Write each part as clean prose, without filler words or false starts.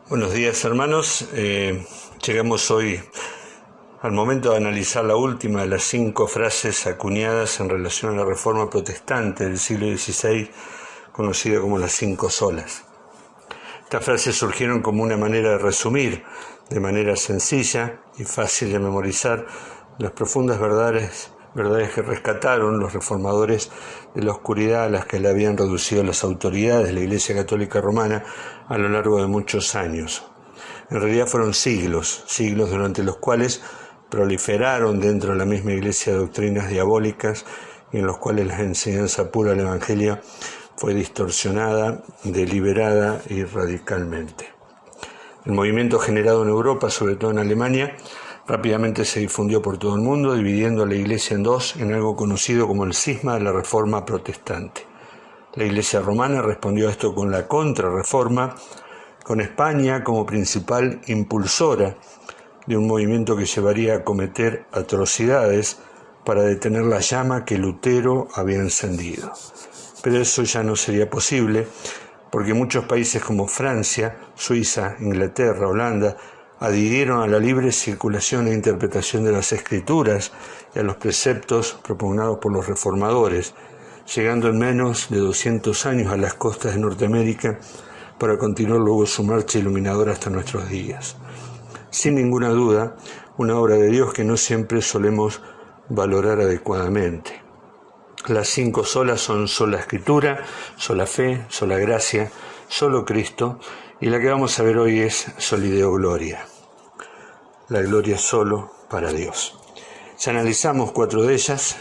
Buenos días, hermanos. Llegamos hoy al momento de analizar la última de las 5 frases acuñadas en relación a la Reforma Protestante del siglo XVI, conocida como las 5 solas. Estas frases surgieron como una manera de resumir, de manera sencilla y fácil de memorizar, las profundas verdades que rescataron los reformadores de la oscuridad a las que le habían reducido las autoridades de la Iglesia Católica Romana a lo largo de muchos años. En realidad fueron siglos durante los cuales proliferaron dentro de la misma Iglesia doctrinas diabólicas y en los cuales la enseñanza pura del Evangelio fue distorsionada, deliberada y radicalmente. El movimiento generado en Europa, sobre todo en Alemania, rápidamente se difundió por todo el mundo, dividiendo a la Iglesia en dos en algo conocido como el cisma de la Reforma Protestante. La Iglesia romana respondió a esto con la Contrarreforma, con España como principal impulsora de un movimiento que llevaría a cometer atrocidades para detener la llama que Lutero había encendido. Pero eso ya no sería posible, porque muchos países como Francia, Suiza, Inglaterra, Holanda, adhirieron a la libre circulación e interpretación de las Escrituras y a los preceptos propugnados por los reformadores, llegando en menos de 200 años a las costas de Norteamérica para continuar luego su marcha iluminadora hasta nuestros días. Sin ninguna duda, una obra de Dios que no siempre solemos valorar adecuadamente. Las 5 solas son sola Escritura, sola fe, sola gracia, solo Cristo, y la que vamos a ver hoy es Soli Deo Gloria. La gloria solo para Dios. Si analizamos 4 de ellas,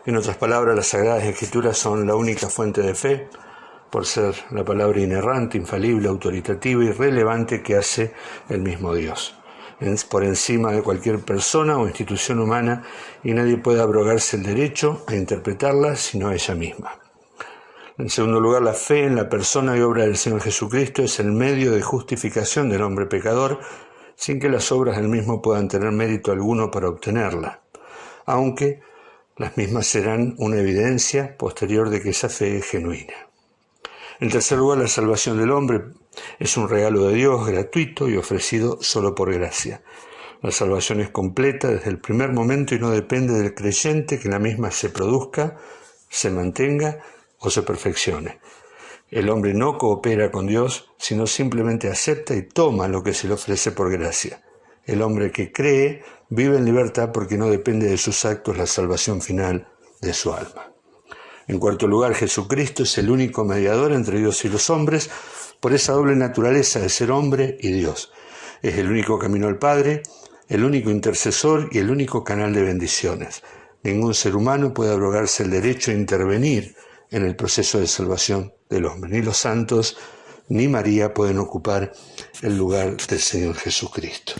en otras palabras, las Sagradas Escrituras son la única fuente de fe, por ser la palabra inerrante, infalible, autoritativa y relevante que hace el mismo Dios, por encima de cualquier persona o institución humana, y nadie puede abrogarse el derecho a interpretarla sino ella misma. En segundo lugar, la fe en la persona y obra del Señor Jesucristo es el medio de justificación del hombre pecador, sin que las obras del mismo puedan tener mérito alguno para obtenerla, aunque las mismas serán una evidencia posterior de que esa fe es genuina. En tercer lugar, la salvación del hombre es un regalo de Dios gratuito y ofrecido solo por gracia. La salvación es completa desde el primer momento y no depende del creyente que la misma se produzca, se mantenga o se perfeccione. El hombre no coopera con Dios, sino simplemente acepta y toma lo que se le ofrece por gracia. El hombre que cree vive en libertad porque no depende de sus actos la salvación final de su alma. En cuarto lugar, Jesucristo es el único mediador entre Dios y los hombres por esa doble naturaleza de ser hombre y Dios. Es el único camino al Padre, el único intercesor y el único canal de bendiciones. Ningún ser humano puede abrogarse el derecho a intervenir en el proceso de salvación del hombre. Ni los santos ni María pueden ocupar el lugar del Señor Jesucristo.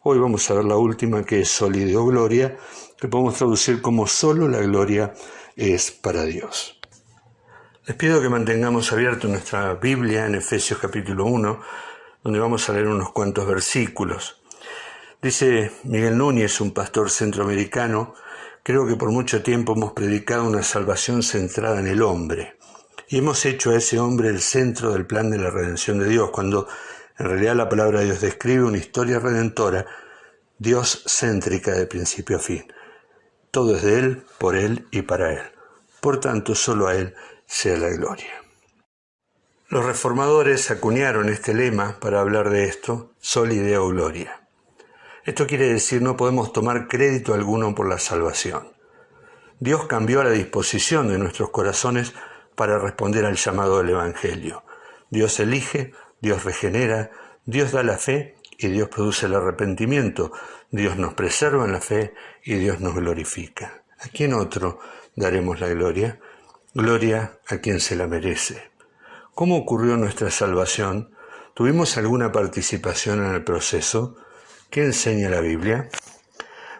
Hoy vamos a ver la última, que es Soli Deo Gloria, que podemos traducir como solo la gloria es para Dios. Les pido que mantengamos abierto nuestra Biblia en Efesios capítulo 1, donde vamos a leer unos cuantos versículos. Dice Miguel Núñez, un pastor centroamericano: creo que por mucho tiempo hemos predicado una salvación centrada en el hombre, y hemos hecho a ese hombre el centro del plan de la redención de Dios, cuando en realidad la palabra de Dios describe una historia redentora, Dios-céntrica de principio a fin. Todo es de Él, por Él y para Él. Por tanto, solo a Él sea la gloria. Los reformadores acuñaron este lema para hablar de esto, Soli Deo Gloria. Esto quiere decir no podemos tomar crédito alguno por la salvación. Dios cambió la disposición de nuestros corazones para responder al llamado del Evangelio. Dios elige, Dios regenera, Dios da la fe y Dios produce el arrepentimiento. Dios nos preserva en la fe y Dios nos glorifica. ¿A quién otro daremos la gloria? Gloria a quien se la merece. ¿Cómo ocurrió nuestra salvación? ¿Tuvimos alguna participación en el proceso? ¿Qué enseña la Biblia?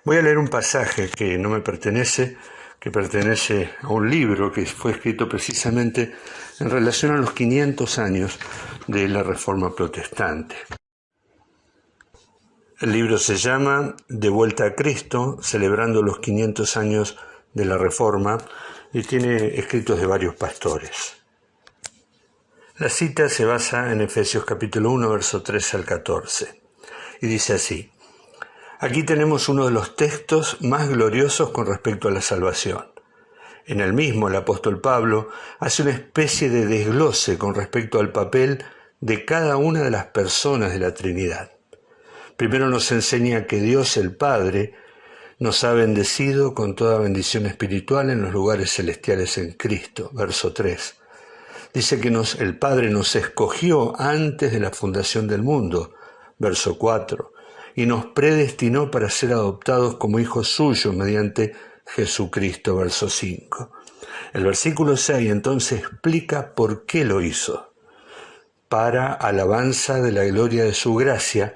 Voy a leer un pasaje que no me pertenece, que pertenece a un libro que fue escrito precisamente en relación a los 500 años de la Reforma Protestante. El libro se llama De vuelta a Cristo, celebrando los 500 años de la Reforma, y tiene escritos de varios pastores. La cita se basa en Efesios capítulo 1, verso 13 al 14, y dice así: aquí tenemos uno de los textos más gloriosos con respecto a la salvación. En el mismo, el apóstol Pablo hace una especie de desglose con respecto al papel de cada una de las personas de la Trinidad. Primero nos enseña que Dios el Padre nos ha bendecido con toda bendición espiritual en los lugares celestiales en Cristo, verso 3. Dice que el Padre nos escogió antes de la fundación del mundo, verso 4, y nos predestinó para ser adoptados como hijos suyos mediante Jesucristo, verso 5. El versículo 6 entonces explica por qué lo hizo: para alabanza de la gloria de su gracia,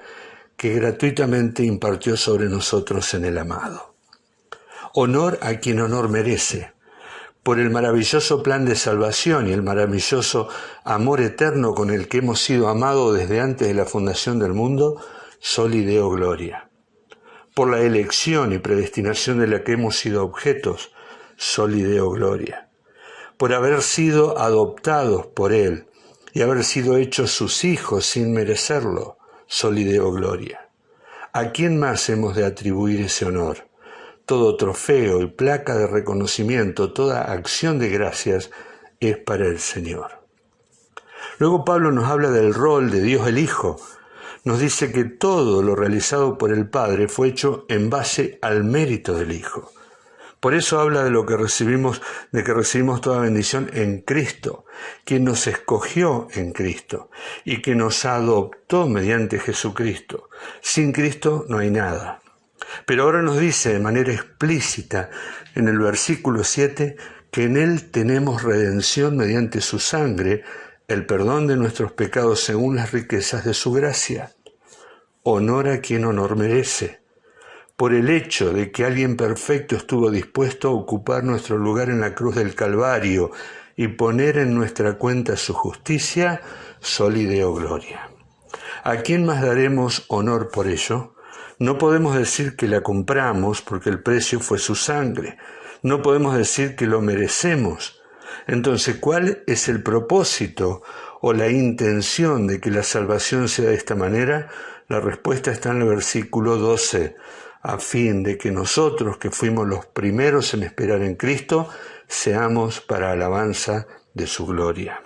que gratuitamente impartió sobre nosotros en el amado. Honor a quien honor merece, por el maravilloso plan de salvación y el maravilloso amor eterno con el que hemos sido amados desde antes de la fundación del mundo, Soli Deo Gloria. Por la elección y predestinación de la que hemos sido objetos, Soli Deo Gloria. Por haber sido adoptados por Él y haber sido hechos sus hijos sin merecerlo, Soli Deo Gloria. ¿A quién más hemos de atribuir ese honor? Todo trofeo y placa de reconocimiento, toda acción de gracias es para el Señor. Luego Pablo nos habla del rol de Dios el Hijo. Nos dice que todo lo realizado por el Padre fue hecho en base al mérito del Hijo. Por eso habla de lo que recibimos, de que recibimos toda bendición en Cristo, quien nos escogió en Cristo y que nos adoptó mediante Jesucristo. Sin Cristo no hay nada. Pero ahora nos dice de manera explícita en el versículo 7 que en Él tenemos redención mediante su sangre, el perdón de nuestros pecados según las riquezas de su gracia. Honor a quien honor merece, por el hecho de que alguien perfecto estuvo dispuesto a ocupar nuestro lugar en la cruz del Calvario y poner en nuestra cuenta su justicia, Soli Deo Gloria. ¿A quién más daremos honor por ello? No podemos decir que la compramos porque el precio fue su sangre. No podemos decir que lo merecemos. Entonces, ¿cuál es el propósito o la intención de que la salvación sea de esta manera? La respuesta está en el versículo 12, a fin de que nosotros, que fuimos los primeros en esperar en Cristo, seamos para alabanza de su gloria.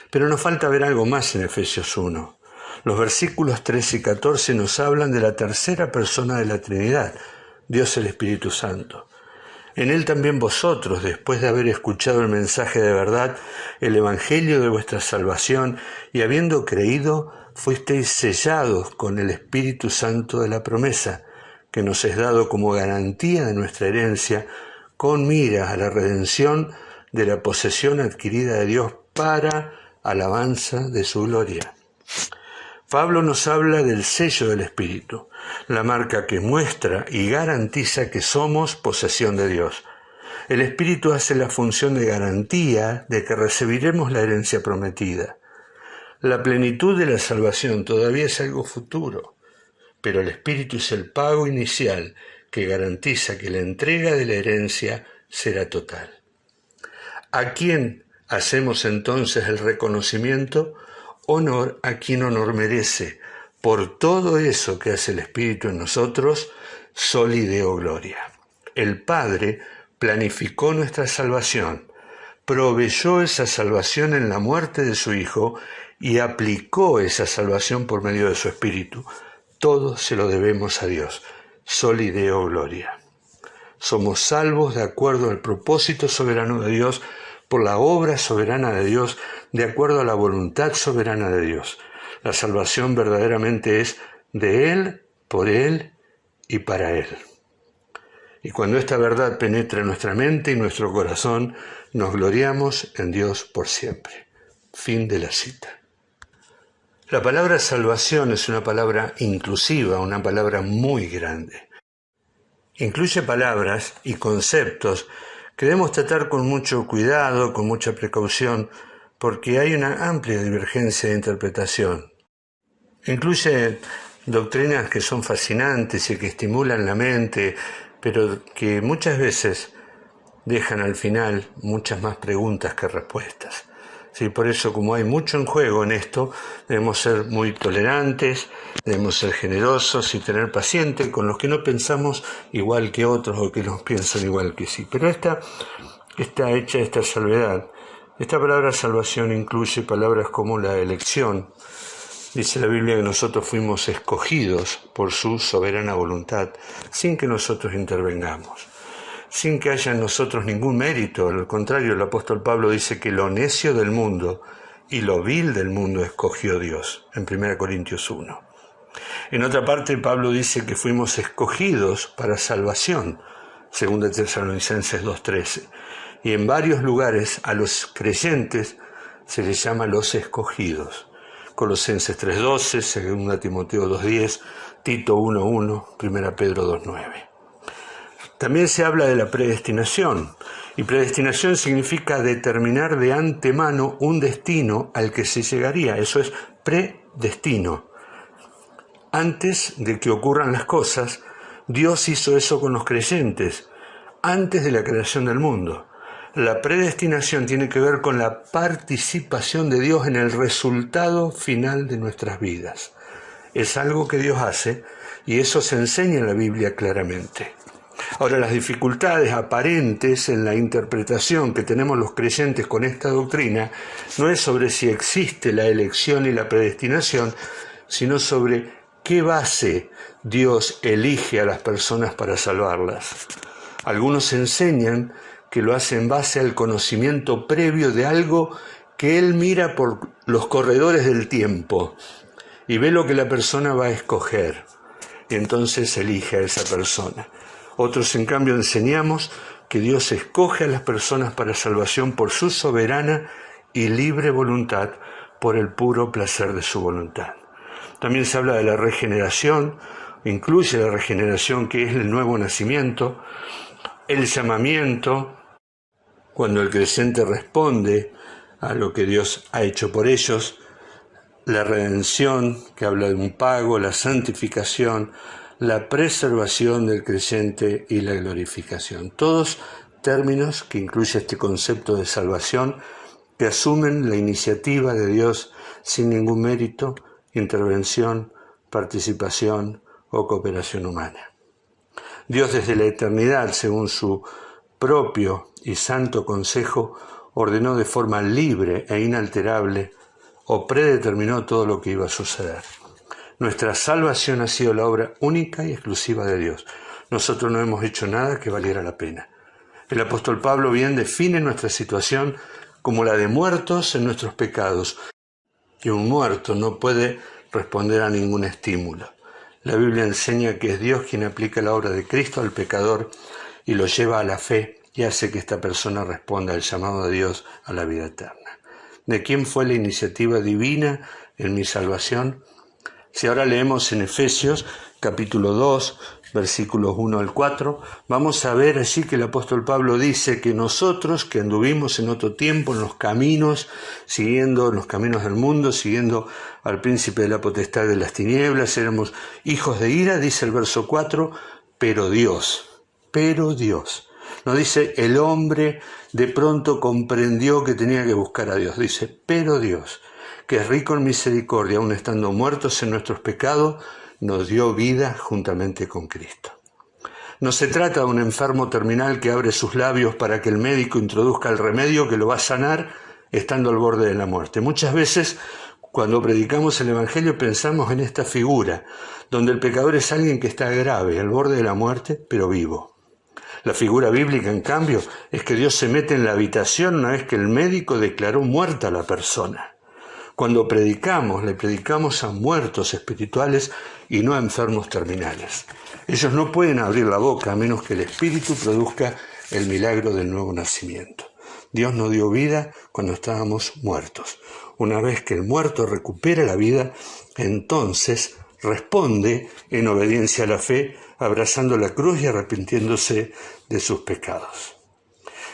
Pero nos falta ver algo más en Efesios 1. Los versículos 13 y 14 nos hablan de la tercera persona de la Trinidad, Dios el Espíritu Santo. En Él también vosotros, después de haber escuchado el mensaje de verdad, el evangelio de vuestra salvación, y habiendo creído, fuisteis sellados con el Espíritu Santo de la promesa, que nos es dado como garantía de nuestra herencia, con miras a la redención de la posesión adquirida de Dios para alabanza de su gloria. Pablo nos habla del sello del Espíritu, la marca que muestra y garantiza que somos posesión de Dios. El Espíritu hace la función de garantía de que recibiremos la herencia prometida. La plenitud de la salvación todavía es algo futuro, pero el Espíritu es el pago inicial que garantiza que la entrega de la herencia será total. ¿A quién hacemos entonces el reconocimiento? Honor a quien honor merece, por todo eso que hace el Espíritu en nosotros, Soli Deo Gloria. El Padre planificó nuestra salvación, proveyó esa salvación en la muerte de su Hijo y aplicó esa salvación por medio de su Espíritu. Todo se lo debemos a Dios. Soli Deo Gloria. Somos salvos de acuerdo al propósito soberano de Dios, por la obra soberana de Dios, de acuerdo a la voluntad soberana de Dios. La salvación verdaderamente es de Él, por Él y para Él. Y cuando esta verdad penetra en nuestra mente y nuestro corazón, nos gloriamos en Dios por siempre. Fin de la cita. La palabra salvación es una palabra inclusiva, una palabra muy grande. Incluye palabras y conceptos que debemos tratar con mucho cuidado, con mucha precaución, porque hay una amplia divergencia de interpretación. Incluye doctrinas que son fascinantes y que estimulan la mente, pero que muchas veces dejan al final muchas más preguntas que respuestas. ¿sí? Por eso, como hay mucho en juego en esto, debemos ser muy tolerantes, debemos ser generosos y tener paciencia con los que no pensamos igual que otros o que nos piensan igual que sí. Pero está hecha esta salvedad. Esta palabra salvación incluye palabras como la elección. Dice la Biblia que nosotros fuimos escogidos por su soberana voluntad, sin que nosotros intervengamos, sin que haya en nosotros ningún mérito. Al contrario, el apóstol Pablo dice que lo necio del mundo y lo vil del mundo escogió Dios, en 1 Corintios 1. En otra parte, Pablo dice que fuimos escogidos para salvación, 2 Tesalonicenses 2:13. Y en varios lugares a los creyentes se les llama los escogidos. Colosenses 3:12, 2 Timoteo 2:10, Tito 1:1, 1 Pedro 2:9. También se habla de la predestinación, y predestinación significa determinar de antemano un destino al que se llegaría. Eso es predestino. Antes de que ocurran las cosas, Dios hizo eso con los creyentes, antes de la creación del mundo. La predestinación tiene que ver con la participación de Dios en el resultado final de nuestras vidas. Es algo que Dios hace y eso se enseña en la Biblia claramente. Ahora, las dificultades aparentes en la interpretación que tenemos los creyentes con esta doctrina no es sobre si existe la elección y la predestinación, sino sobre qué base Dios elige a las personas para salvarlas. Algunos enseñan que lo hace en base al conocimiento previo de algo que Él mira por los corredores del tiempo y ve lo que la persona va a escoger, y entonces elige a esa persona. Otros, en cambio, enseñamos que Dios escoge a las personas para salvación por su soberana y libre voluntad, por el puro placer de su voluntad. También se habla de la regeneración, incluye la regeneración que es el nuevo nacimiento, el llamamiento, cuando el creyente responde a lo que Dios ha hecho por ellos, la redención, que habla de un pago, la santificación, la preservación del creyente y la glorificación. Todos términos que incluye este concepto de salvación, que asumen la iniciativa de Dios sin ningún mérito, intervención, participación o cooperación humana. Dios desde la eternidad, según su propio y santo consejo, ordenó de forma libre e inalterable o predeterminó todo lo que iba a suceder. Nuestra salvación ha sido la obra única y exclusiva de Dios. Nosotros no hemos hecho nada que valiera la pena. El apóstol Pablo bien define nuestra situación como la de muertos en nuestros pecados, y un muerto no puede responder a ningún estímulo. La Biblia enseña que es Dios quien aplica la obra de Cristo al pecador y lo lleva a la fe y hace que esta persona responda al llamado de Dios a la vida eterna. ¿De quién fue la iniciativa divina en mi salvación? Si ahora leemos en Efesios capítulo 2, versículos 1 al 4, vamos a ver allí que el apóstol Pablo dice que nosotros que anduvimos en otro tiempo en los caminos, siguiendo los caminos del mundo, siguiendo al príncipe de la potestad de las tinieblas, éramos hijos de ira, dice el verso 4, pero Dios. No dice el hombre de pronto comprendió que tenía que buscar a Dios, dice, pero Dios, que es rico en misericordia, aun estando muertos en nuestros pecados, nos dio vida juntamente con Cristo. No se trata de un enfermo terminal que abre sus labios para que el médico introduzca el remedio que lo va a sanar estando al borde de la muerte. Muchas veces, cuando predicamos el Evangelio, pensamos en esta figura, donde el pecador es alguien que está grave, al borde de la muerte, pero vivo. La figura bíblica, en cambio, es que Dios se mete en la habitación una vez que el médico declaró muerta a la persona. Cuando predicamos, le predicamos a muertos espirituales y no a enfermos terminales. Ellos no pueden abrir la boca a menos que el Espíritu produzca el milagro del nuevo nacimiento. Dios nos dio vida cuando estábamos muertos. Una vez que el muerto recupera la vida, entonces responde en obediencia a la fe, abrazando la cruz y arrepintiéndose de sus pecados.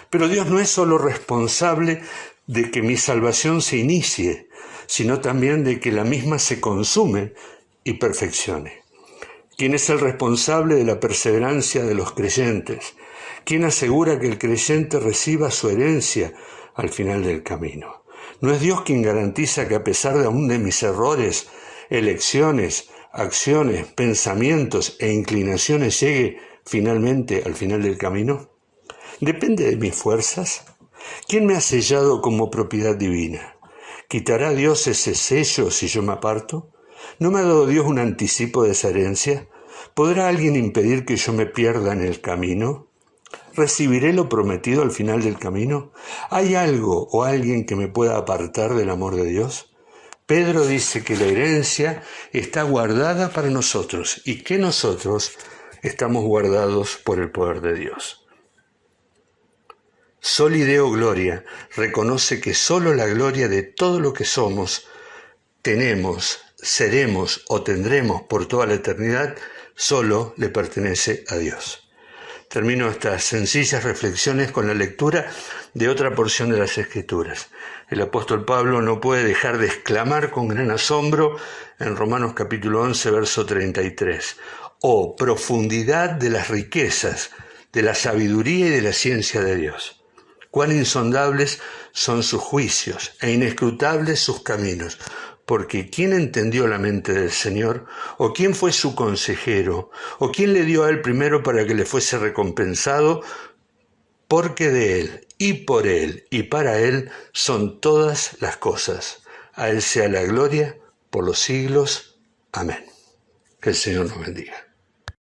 Pero Dios no es solo responsable de que mi salvación se inicie, sino también de que la misma se consume y perfeccione. ¿Quién es el responsable de la perseverancia de los creyentes? ¿Quién asegura que el creyente reciba su herencia al final del camino? ¿No es Dios quien garantiza que a pesar de aún de mis errores, elecciones, acciones, pensamientos e inclinaciones llegue finalmente al final del camino? ¿Depende de mis fuerzas? ¿Quién me ha sellado como propiedad divina? ¿Quitará Dios ese sello si yo me aparto? ¿No me ha dado Dios un anticipo de esa herencia? ¿Podrá alguien impedir que yo me pierda en el camino? ¿Recibiré lo prometido al final del camino? ¿Hay algo o alguien que me pueda apartar del amor de Dios? Pedro dice que la herencia está guardada para nosotros y que nosotros estamos guardados por el poder de Dios. Soli Deo Gloria reconoce que solo la gloria de todo lo que somos, tenemos, seremos o tendremos por toda la eternidad, solo le pertenece a Dios. Termino estas sencillas reflexiones con la lectura de otra porción de las Escrituras. El apóstol Pablo no puede dejar de exclamar con gran asombro en Romanos capítulo 11, verso 33. ¡Oh, profundidad de las riquezas, de la sabiduría y de la ciencia de Dios! Cuán insondables son sus juicios e inescrutables sus caminos, porque ¿quién entendió la mente del Señor? ¿O quién fue su consejero? ¿O quién le dio a él primero para que le fuese recompensado? Porque de él, y por él, y para él son todas las cosas. A él sea la gloria por los siglos. Amén. Que el Señor nos bendiga.